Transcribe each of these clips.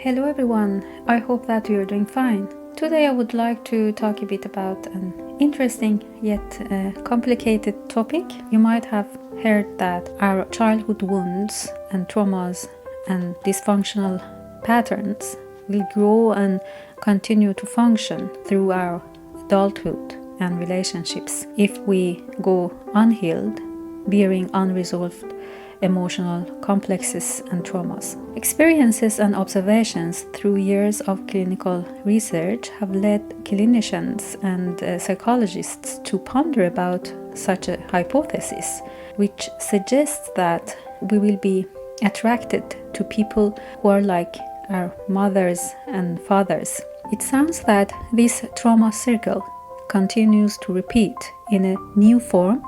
Hello everyone, I hope that you're doing fine. Today I would like to talk a bit about an interesting yet complicated topic. You might have heard that our childhood wounds and traumas and dysfunctional patterns will grow and continue to function through our adulthood and relationships if we go unhealed, bearing unresolved emotional complexes and traumas. Experiences and observations through years of clinical research have led clinicians and psychologists to ponder about such a hypothesis, which suggests that we will be attracted to people who are like our mothers and fathers. It sounds that this trauma circle continues to repeat in a new form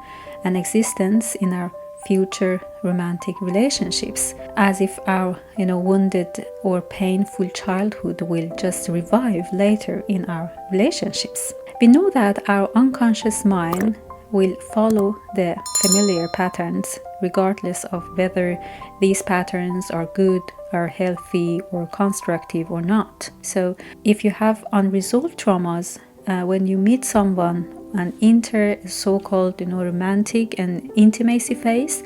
and existence in our future romantic relationships, as if our wounded or painful childhood will just revive later in our relationships. We know that our unconscious mind will follow the familiar patterns regardless of whether these patterns are good, are healthy or constructive or not. So if you have unresolved traumas, when you meet someone and enter a so-called romantic and intimacy phase,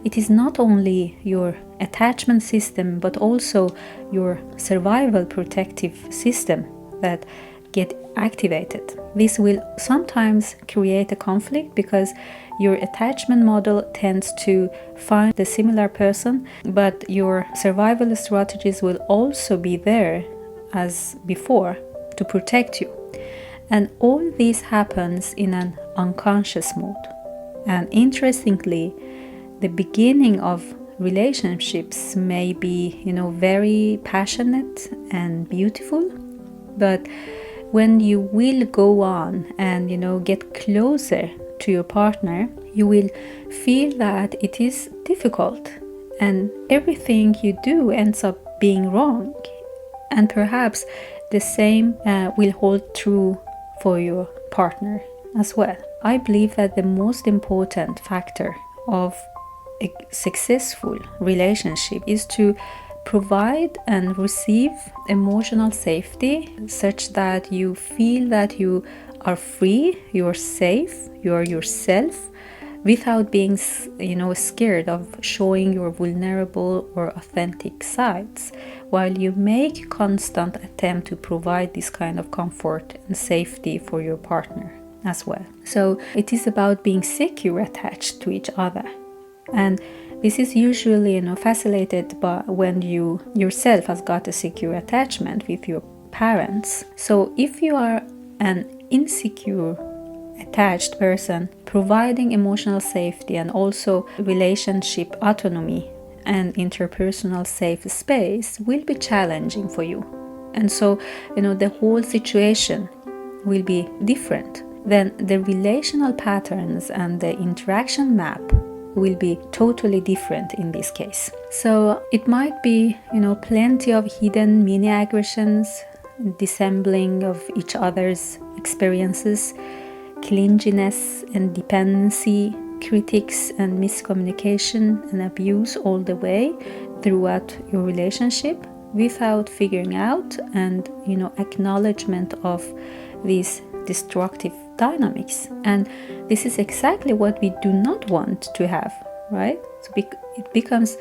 it is not only your attachment system but also your survival protective system that get activated. This will sometimes create a conflict because your attachment model tends to find the similar person, but your survival strategies will also be there as before to protect you. And all this happens in an unconscious mode. And interestingly, the beginning of relationships may be, very passionate and beautiful, but when you will go on and, get closer to your partner, you will feel that it is difficult and everything you do ends up being wrong. And perhaps the same will hold true for your partner as well. I believe that the most important factor of a successful relationship is to provide and receive emotional safety such that you feel that you are free, you're safe, you're yourself without being scared of showing your vulnerable or authentic sides, while you make constant attempt to provide this kind of comfort and safety for your partner as well. So it is about being secure attached to each other, and this is usually facilitated by when you yourself has got a secure attachment with your parents. So if you are an insecure attached person, providing emotional safety and also relationship autonomy and interpersonal safe space will be challenging for you. And so, the whole situation will be different. Then the relational patterns and the interaction map will be totally different in this case. So it might be, plenty of hidden mini aggressions, dissembling of each other's experiences, clinginess and dependency, critics and miscommunication and abuse all the way throughout your relationship without figuring out and acknowledgement of these destructive dynamics. And this is exactly what we do not want to have, right? So it becomes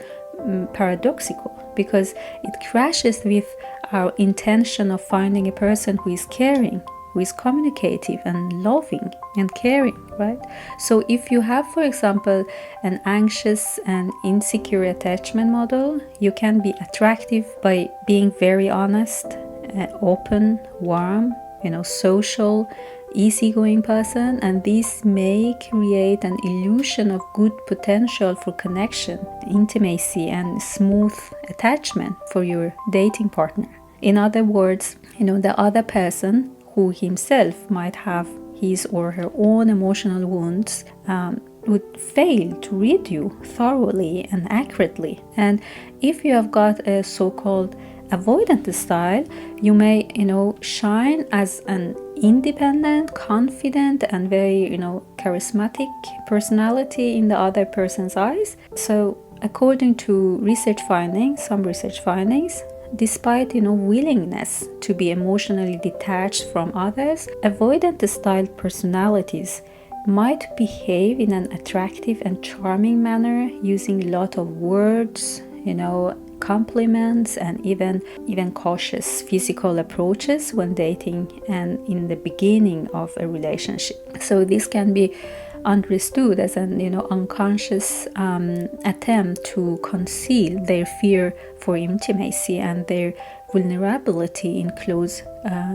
paradoxical because it crashes with our intention of finding a person who is caring, who is communicative and loving and caring, right? So if you have, for example, an anxious and insecure attachment model, you can be attractive by being very honest, open, warm, social, easygoing person, and this may create an illusion of good potential for connection, intimacy, and smooth attachment for your dating partner. In other words, the other person who himself might have his or her own emotional wounds would fail to read you thoroughly and accurately. And if you have got a so-called avoidant style, you may shine as an independent, confident and very charismatic personality in the other person's eyes. So according to some research findings, despite, willingness to be emotionally detached from others, avoidant style personalities might behave in an attractive and charming manner, using a lot of words, compliments, and even cautious physical approaches when dating and in the beginning of a relationship. So this can be understood as an unconscious attempt to conceal their fear for intimacy and their vulnerability in close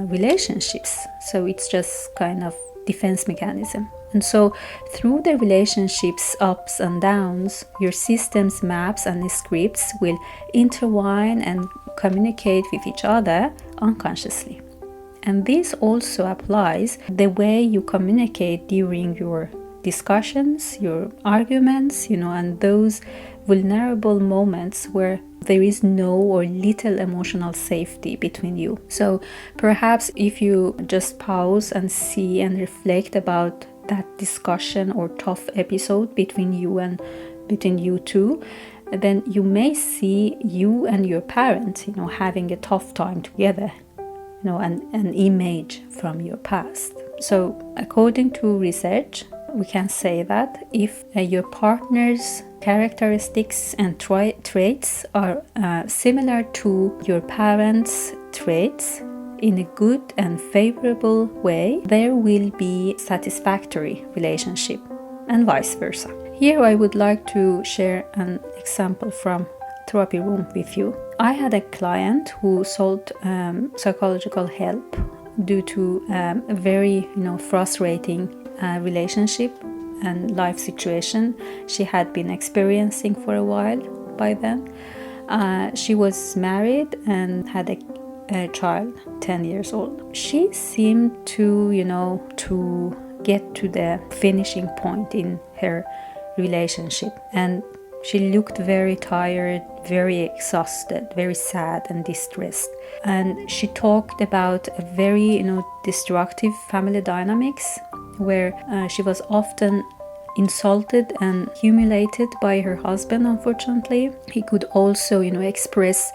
relationships. So it's just kind of defense mechanism. And so through the relationships ups and downs, your system's maps and scripts will intertwine and communicate with each other unconsciously. And this also applies the way you communicate during your discussions, your arguments, and those vulnerable moments where there is no or little emotional safety between you. So perhaps if you just pause and see and reflect about that discussion or tough episode between you two, then you may see you and your parents, having a tough time together, an image from your past. So according to research, we can say that if your partner's characteristics and traits are similar to your parents' traits in a good and favorable way, there will be satisfactory relationship, and vice versa. Here I would like to share an example from therapy room with you. I had a client who sought psychological help due to a very frustrating relationship and life situation she had been experiencing for a while by then. She was married and had a child, 10 years old. She seemed to get to the finishing point in her relationship, and she looked very tired, very exhausted, very sad and distressed. And she talked about a very destructive family dynamics where she was often insulted and humiliated by her husband. Unfortunately, he could also express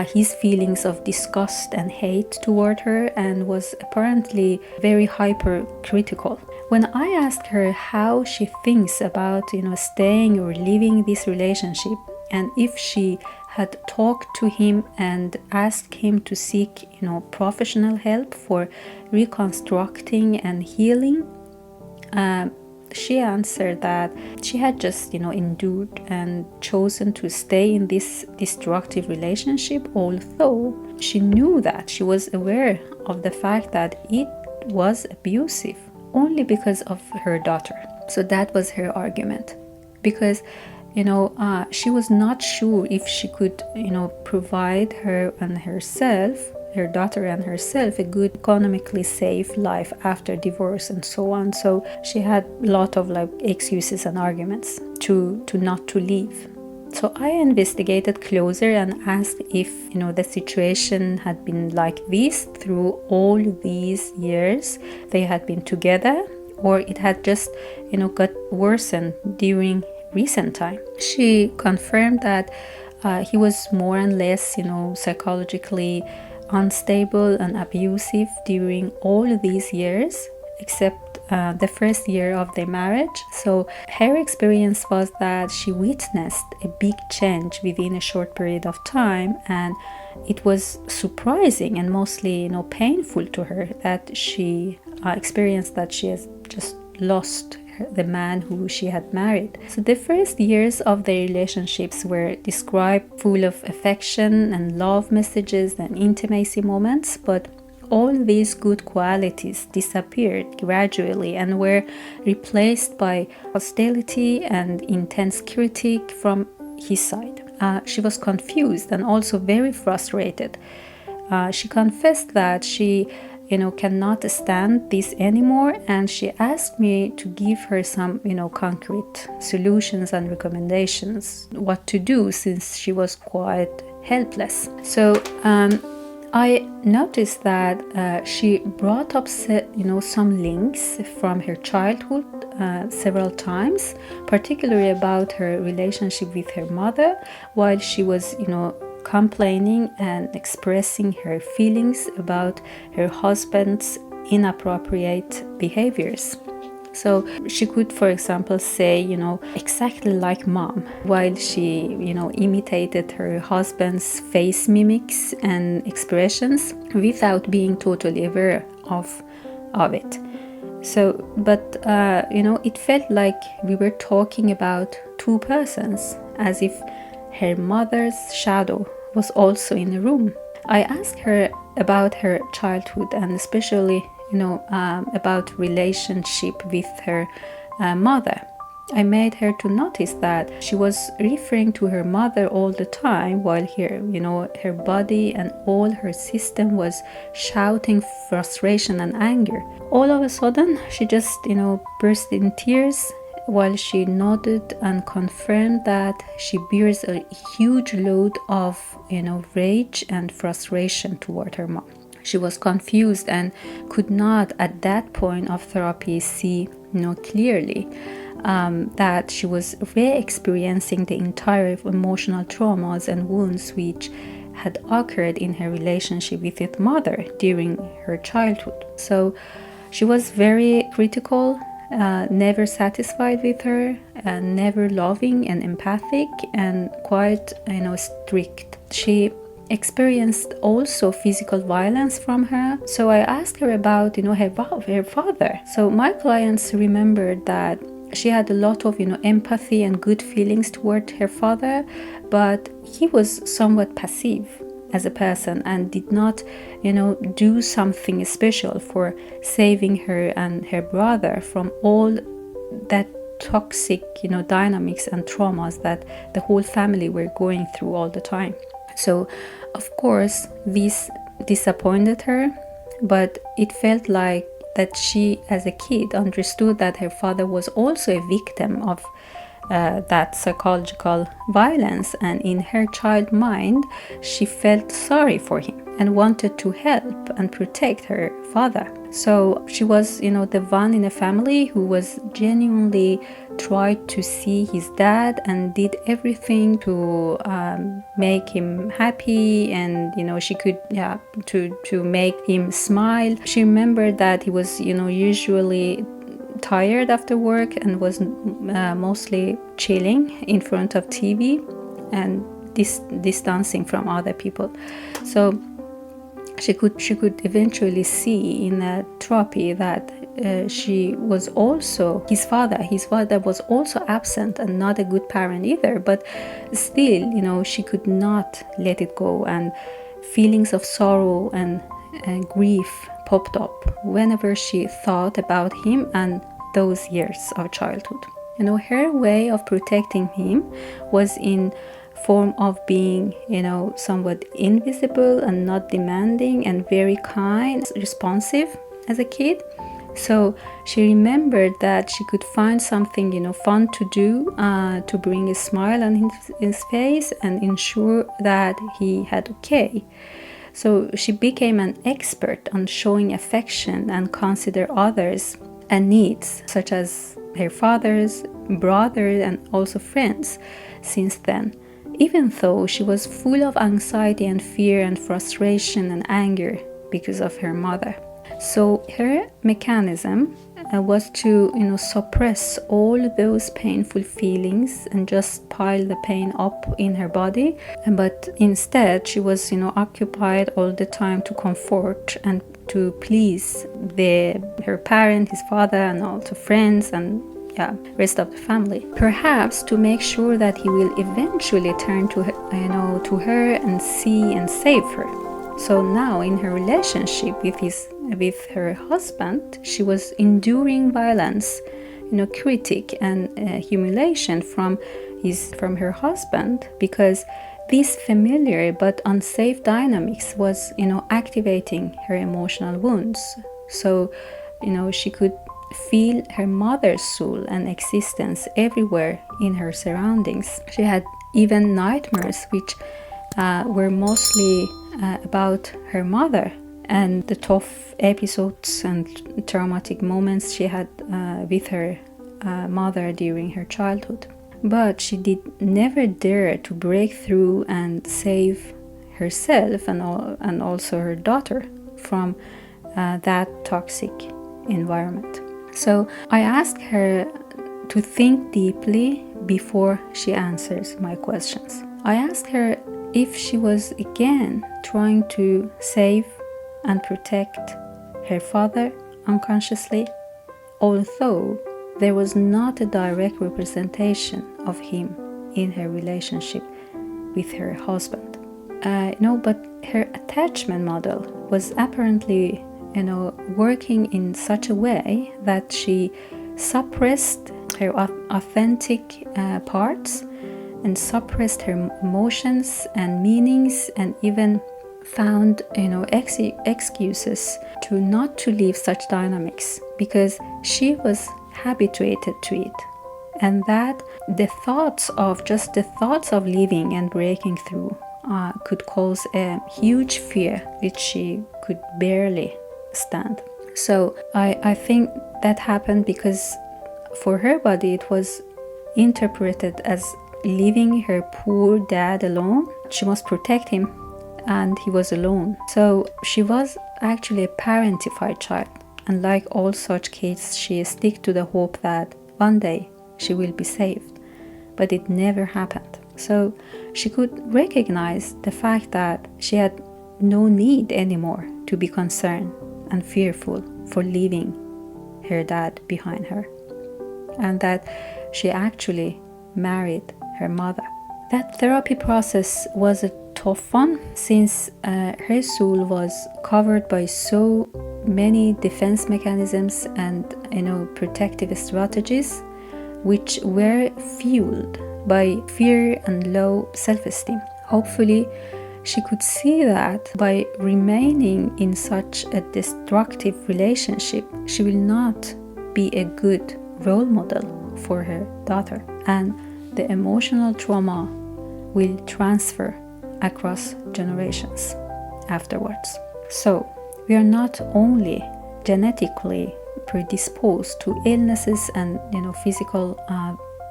his feelings of disgust and hate toward her, and was apparently very hypercritical. When I asked her how she thinks about staying or leaving this relationship, and if she had talked to him and asked him to seek professional help for reconstructing and healing, she answered that she had just endured and chosen to stay in this destructive relationship, although she knew that she was aware of the fact that it was abusive, only because of her daughter. So that was her argument, because she was not sure if she could provide her daughter and herself a good, economically safe life after divorce and so on. So she had a lot of excuses and arguments to not to leave. So I investigated closer and asked if the situation had been like this through all these years they had been together, or it had just got worsened during recent time. She confirmed that he was more and less psychologically unstable and abusive during all these years, except the first year of their marriage. So her experience was that she witnessed a big change within a short period of time, and it was surprising and mostly painful to her that she experienced that she has just lost the man who she had married. So the first years of their relationships were described full of affection and love messages and intimacy moments, but all these good qualities disappeared gradually and were replaced by hostility and intense critique from his side. She was confused and also very frustrated. She confessed that she cannot stand this anymore, and she asked me to give her some concrete solutions and recommendations what to do, since she was quite helpless. So I noticed that she brought up some links from her childhood several times, particularly about her relationship with her mother while she was complaining and expressing her feelings about her husband's inappropriate behaviors. So she could, for example, say, exactly like mom, while she, imitated her husband's face mimics and expressions without being totally aware of it. So, but, it felt like we were talking about two persons, as if her mother's shadow was also in the room. I asked her about her childhood and especially about relationship with her mother. I made her to notice that she was referring to her mother all the time, while her body and all her system was shouting frustration and anger. All of a sudden, she just, burst in tears while she nodded and confirmed that she bears a huge load of, rage and frustration toward her mom. She was confused and could not at that point of therapy see clearly that she was re-experiencing the entire emotional traumas and wounds which had occurred in her relationship with her mother during her childhood. So she was very critical, never satisfied with her, never loving and empathic, and quite strict. She experienced also physical violence from her. So I asked her about her father. So my clients remembered that she had a lot of empathy and good feelings toward her father, but he was somewhat passive as a person and did not do something special for saving her and her brother from all that toxic dynamics and traumas that the whole family were going through all the time. So, of course, this disappointed her, but it felt like that she, as a kid, understood that her father was also a victim of that psychological violence, and in her child mind, she felt sorry for him and wanted to help and protect her father. So she was, the one in a family who was genuinely tried to see his dad and did everything to make him happy, and she could to make him smile. She remembered that he was usually tired after work and was mostly chilling in front of TV and distancing from other people. So she could eventually see in a therapy that she was also his father was also absent and not a good parent either, but still she could not let it go, and feelings of sorrow and grief popped up whenever she thought about him and those years of childhood. Her way of protecting him was in form of being, somewhat invisible and not demanding and very kind, responsive as a kid. So she remembered that she could find something, fun to do to bring a smile on his face and ensure that he had okay. So she became an expert on showing affection and consider others and needs, such as her father's, brother, and also friends since then, even though she was full of anxiety and fear and frustration and anger because of her mother. So her mechanism was to suppress all those painful feelings and just pile the pain up in her body, but instead she was occupied all the time to comfort and to please her parent, his father, and also friends and rest of the family, perhaps to make sure that he will eventually turn to her, to her and see and save her. So now in her relationship with her husband, she was enduring violence, critique and humiliation from her husband, because this familiar but unsafe dynamics was activating her emotional wounds. So she could feel her mother's soul and existence everywhere in her surroundings. She had even nightmares which were mostly about her mother and the tough episodes and traumatic moments she had with her mother during her childhood. But she did never dare to break through and save herself and also her daughter from that toxic environment. So I asked her to think deeply before she answers my questions. I asked her if she was again trying to save and protect her father unconsciously, although there was not a direct representation of him in her relationship with her husband. But her attachment model was apparently, working in such a way that she suppressed her authentic parts and suppressed her emotions and meanings, and even found excuses to not to leave such dynamics because she was habituated to it, and that the thoughts of leaving and breaking through could cause a huge fear which she could barely stand. So I think that happened because for her body it was interpreted as leaving her poor dad alone. She must protect him, and he was alone. So she was actually a parentified child, and like all such kids, she stick to the hope that one day she will be saved, but it never happened. So she could recognize the fact that she had no need anymore to be concerned and fearful for leaving her dad behind her, and that she actually married her mother. That therapy process was a tough one, since her soul was covered by so many defense mechanisms and protective strategies, which were fueled by fear and low self-esteem. Hopefully, she could see that by remaining in such a destructive relationship, she will not be a good role model for her daughter, and the emotional trauma will transfer across generations afterwards. So we are not only genetically predisposed to illnesses and physical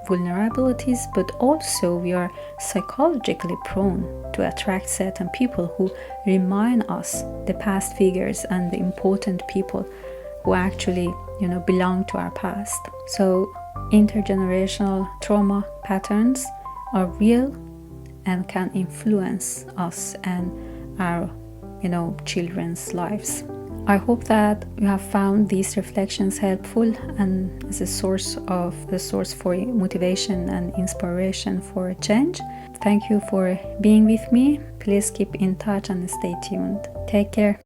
vulnerabilities, but also we are psychologically prone to attract certain people who remind us the past figures and the important people who actually belong to our past. So intergenerational trauma patterns are real and can influence us and our children's lives. I hope that you have found these reflections helpful and as a source for motivation and inspiration for change. Thank you for being with me. Please keep in touch and stay tuned. Take care.